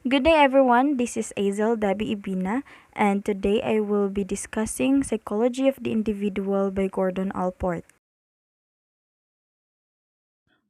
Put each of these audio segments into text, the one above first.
Good day, everyone. This is Azel Dabi Ibina, and today I will be discussing Psychology of the Individual by Gordon Allport.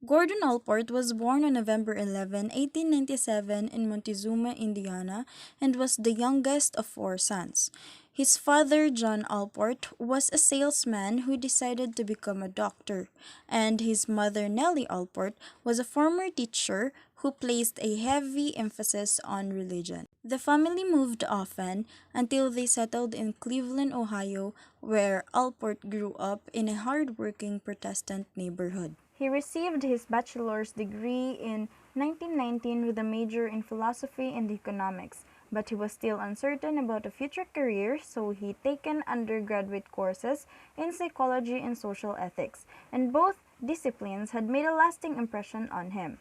Gordon Allport was born on November 18, 1897, in Montezuma, Indiana, and was the youngest of four sons. His father, John Allport, was a salesman who decided to become a doctor, and his mother, Nellie Allport, was a former teacher who placed a heavy emphasis on religion. The family moved often until they settled in Cleveland, Ohio, where Allport grew up in a hard-working Protestant neighborhood. He received his bachelor's degree in 1919 with a major in philosophy and economics, but he was still uncertain about a future career, so he taken undergraduate courses in psychology and social ethics, and both disciplines had made a lasting impression on him.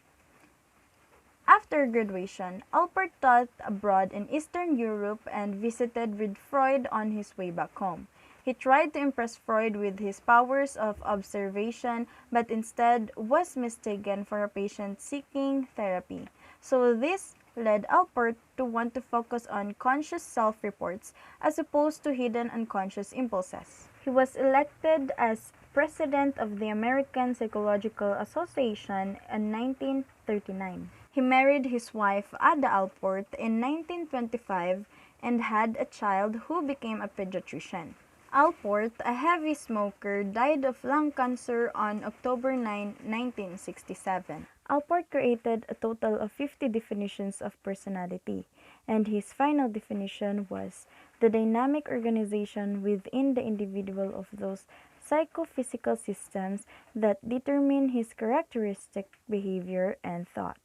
After graduation, Alpert taught abroad in Eastern Europe and visited with Freud on his way back home. He tried to impress Freud with his powers of observation, but instead was mistaken for a patient seeking therapy. So this led Alpert to want to focus on conscious self-reports as opposed to hidden unconscious impulses. He was elected as president of the American Psychological Association in 1939. He married his wife Ada Allport in 1925 and had a child who became a pediatrician. Allport, a heavy smoker, died of lung cancer on October 9, 1967. Allport created a total of 50 definitions of personality, and his final definition was the dynamic organization within the individual of those psychophysical systems that determine his characteristic behavior and thought.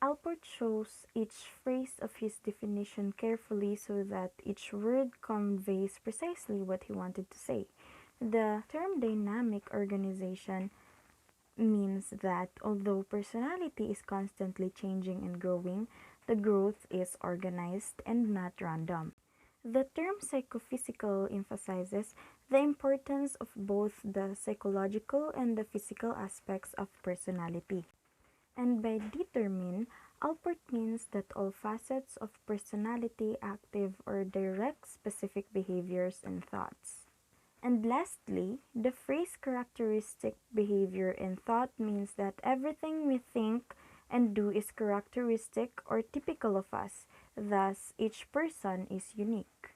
Allport chose each phrase of his definition carefully so that each word conveys precisely what he wanted to say. The term dynamic organization means that although personality is constantly changing and growing, the growth is organized and not random. The term psychophysical emphasizes the importance of both the psychological and the physical aspects of personality. And by determine, Allport means that all facets of personality active or direct specific behaviors and thoughts. And lastly, the phrase characteristic behavior and thought means that everything we think and do is characteristic or typical of us, thus each person is unique.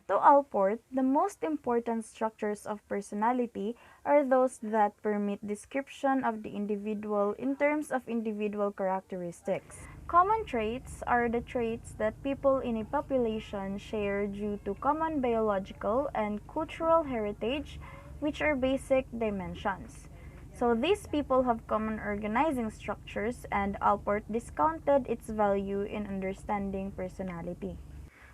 To Allport, the most important structures of personality are those that permit description of the individual in terms of individual characteristics. Common traits are the traits that people in a population share due to common biological and cultural heritage, which are basic dimensions. So these people have common organizing structures, and Allport discounted its value in understanding personality.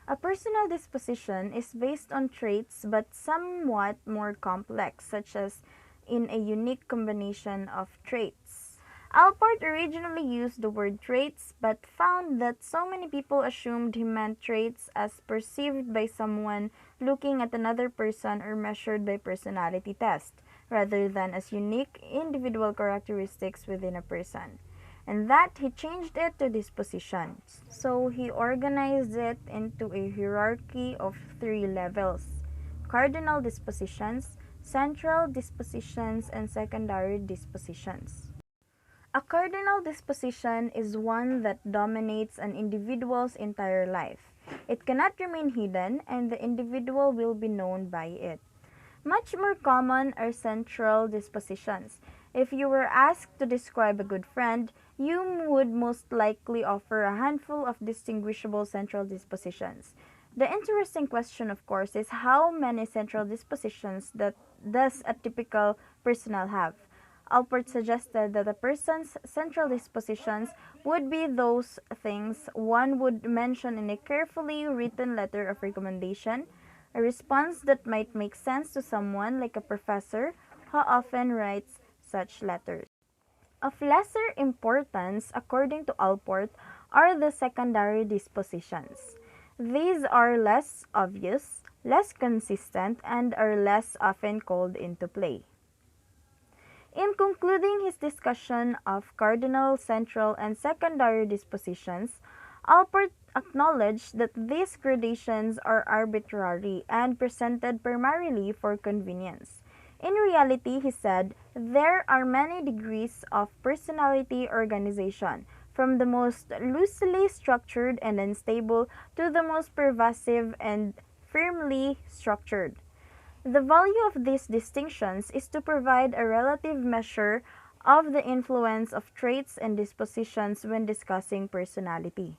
A personal disposition is based on traits but somewhat more complex, such as in a unique combination of traits. Allport originally used the word traits but found that so many people assumed he meant traits as perceived by someone looking at another person or measured by personality test, rather than as unique individual characteristics within a person, and that he changed it to dispositions. So he organized it into a hierarchy of three levels: cardinal dispositions, central dispositions, and secondary dispositions. A cardinal disposition is one that dominates an individual's entire life. It cannot remain hidden, and the individual will be known by it. Much more common are central dispositions. If you were asked to describe a good friend, you would most likely offer a handful of distinguishable central dispositions. The interesting question, of course, is how many central dispositions that does a typical personnel have? Allport suggested that a person's central dispositions would be those things one would mention in a carefully written letter of recommendation, a response that might make sense to someone like a professor who often writes such letters. Of lesser importance, according to Allport, are the secondary dispositions. These are less obvious, less consistent, and are less often called into play. In concluding his discussion of cardinal, central, and secondary dispositions, Allport acknowledged that these gradations are arbitrary and presented primarily for convenience. In reality, he said, there are many degrees of personality organization, from the most loosely structured and unstable to the most pervasive and firmly structured. The value of these distinctions is to provide a relative measure of the influence of traits and dispositions when discussing personality.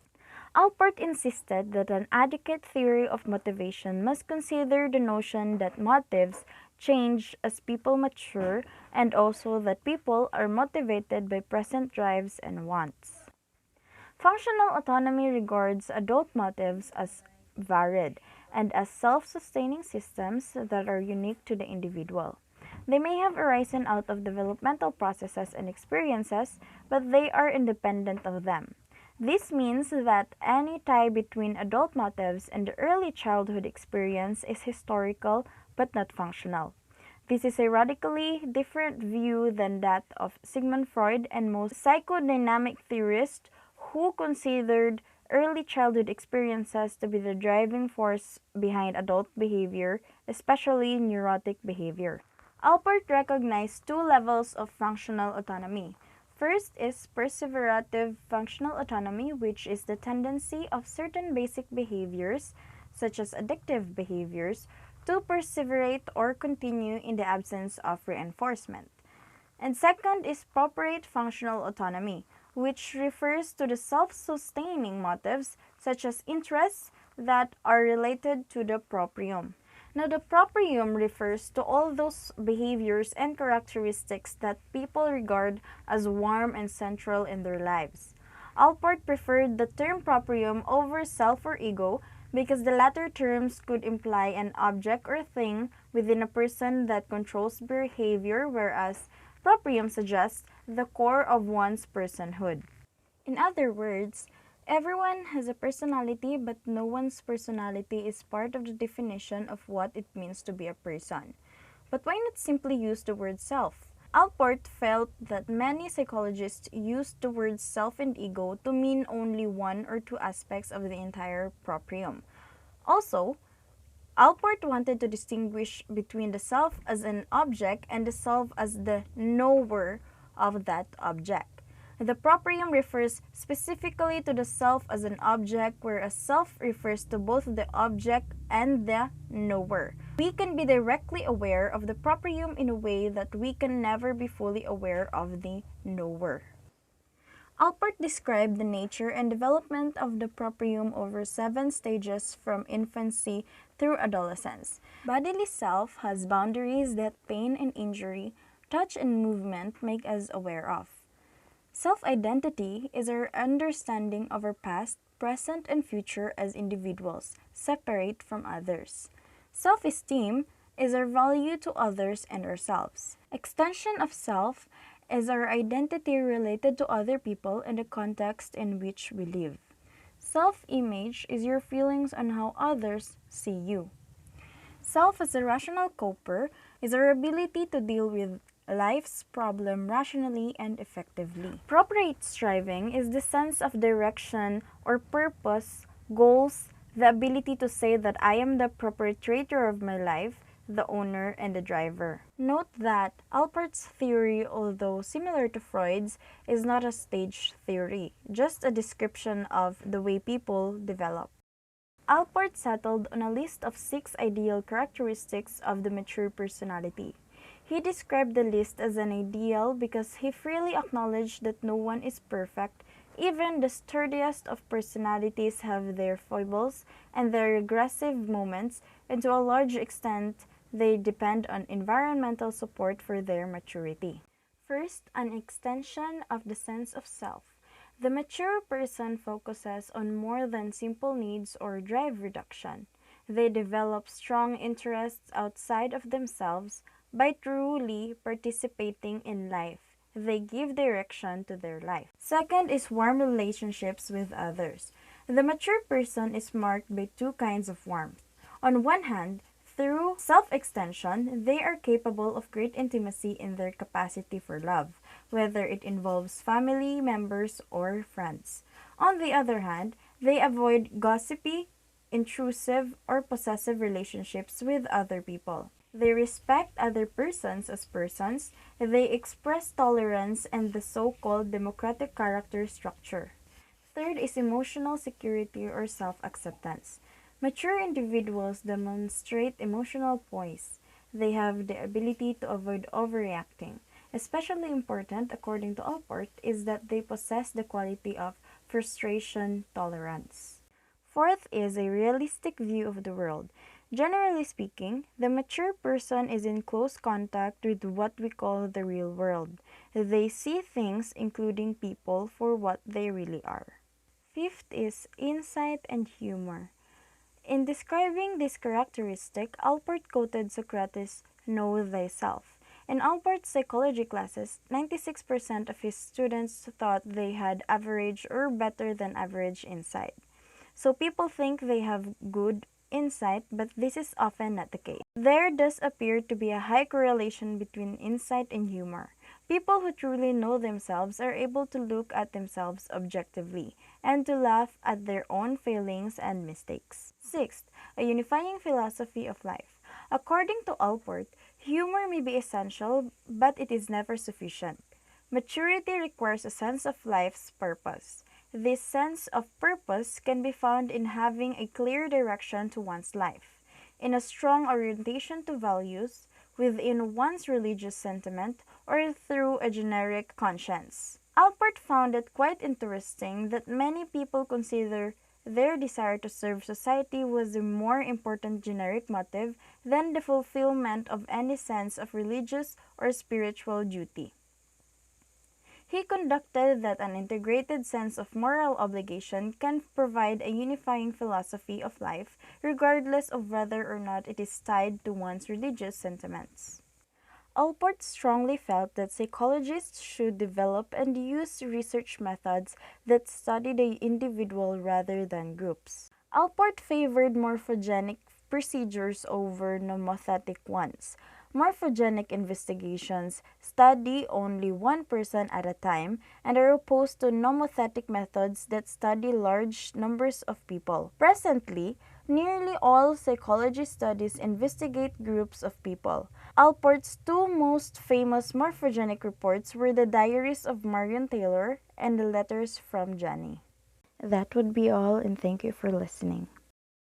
Allport insisted that an adequate theory of motivation must consider the notion that motives change as people mature and also that people are motivated by present drives and wants. Functional autonomy regards adult motives as varied and as self-sustaining systems that are unique to the individual. They may have arisen out of developmental processes and experiences, but they are independent of them. This means that any tie between adult motives and the early childhood experience is historical but not functional. This is a radically different view than that of Sigmund Freud and most psychodynamic theorists who considered early childhood experiences to be the driving force behind adult behavior, especially neurotic behavior. Allport recognized two levels of functional autonomy. First is perseverative functional autonomy, which is the tendency of certain basic behaviors, such as addictive behaviors, to perseverate or continue in the absence of reinforcement. And second is properate functional autonomy, which refers to the self-sustaining motives, such as interests, that are related to the proprium. Now, the proprium refers to all those behaviors and characteristics that people regard as warm and central in their lives. Allport preferred the term proprium over self or ego because the latter terms could imply an object or thing within a person that controls behavior, whereas proprium suggests the core of one's personhood. In other words, everyone has a personality, but no one's personality is part of the definition of what it means to be a person. But why not simply use the word self? Allport felt that many psychologists used the words self and ego to mean only one or two aspects of the entire proprium. Also, Allport wanted to distinguish between the self as an object and the self as the knower of that object. The proprium refers specifically to the self as an object, whereas self refers to both the object and the knower. We can be directly aware of the proprium in a way that we can never be fully aware of the knower. Allport described the nature and development of the proprium over 7 stages from infancy through adolescence. Bodily self has boundaries that pain and injury, touch and movement make us aware of. Self-identity is our understanding of our past, present, and future as individuals, separate from others. Self-esteem is our value to others and ourselves. Extension of self is our identity related to other people and the context in which we live. Self-image is your feelings on how others see you. Self as a rational coper is our ability to deal with life's problem rationally and effectively. Appropriate striving is the sense of direction or purpose, goals, the ability to say that I am the perpetrator of my life, the owner, and the driver. Note that Allport's theory, although similar to Freud's, is not a stage theory, just a description of the way people develop. Allport settled on a list of 6 ideal characteristics of the mature personality. He described the list as an ideal because he freely acknowledged that no one is perfect. Even the sturdiest of personalities have their foibles and their regressive moments, and to a large extent, they depend on environmental support for their maturity. First, an extension of the sense of self. The mature person focuses on more than simple needs or drive reduction. They develop strong interests outside of themselves by truly participating in life. They give direction to their life. Second is warm relationships with others. The mature person is marked by 2 kinds of warmth. On one hand, through self-extension, they are capable of great intimacy in their capacity for love, whether it involves family members or friends. On the other hand, They avoid gossipy, intrusive, or possessive relationships with other people. They respect other persons as persons. They express tolerance and the so called democratic character structure. Third is emotional security or self acceptance. Mature individuals demonstrate emotional poise. They have the ability to avoid overreacting. Especially important, according to Allport, is that they possess the quality of frustration tolerance. Fourth is a realistic view of the world. Generally speaking, the mature person is in close contact with what we call the real world. They see things, including people, for what they really are. Fifth is insight and humor. In describing this characteristic, Allport quoted Socrates' Know thyself. In Allport's psychology classes, 96% of his students thought they had average or better than average insight. So people think they have good insight, but this is often not the case. There does appear to be a high correlation between insight and humor. People who truly know themselves are able to look at themselves objectively and to laugh at their own failings and mistakes. Sixth, a unifying philosophy of life. According to Allport, humor may be essential, but it is never sufficient. Maturity requires a sense of life's purpose. This sense of purpose can be found in having a clear direction to one's life, in a strong orientation to values, within one's religious sentiment, or through a generic conscience. Alpert found it quite interesting that many people consider their desire to serve society was a more important generic motive than the fulfillment of any sense of religious or spiritual duty. He conducted that an integrated sense of moral obligation can provide a unifying philosophy of life, regardless of whether or not it is tied to one's religious sentiments. Allport strongly felt that psychologists should develop and use research methods that study the individual rather than groups. Allport favored morphogenic procedures over nomothetic ones. Morphogenic investigations study only one person at a time and are opposed to nomothetic methods that study large numbers of people. Presently, nearly all psychology studies investigate groups of people. Alport's two most famous morphogenic reports were the diaries of Marion Taylor and the letters from Johnny. That would be all, and thank you for listening.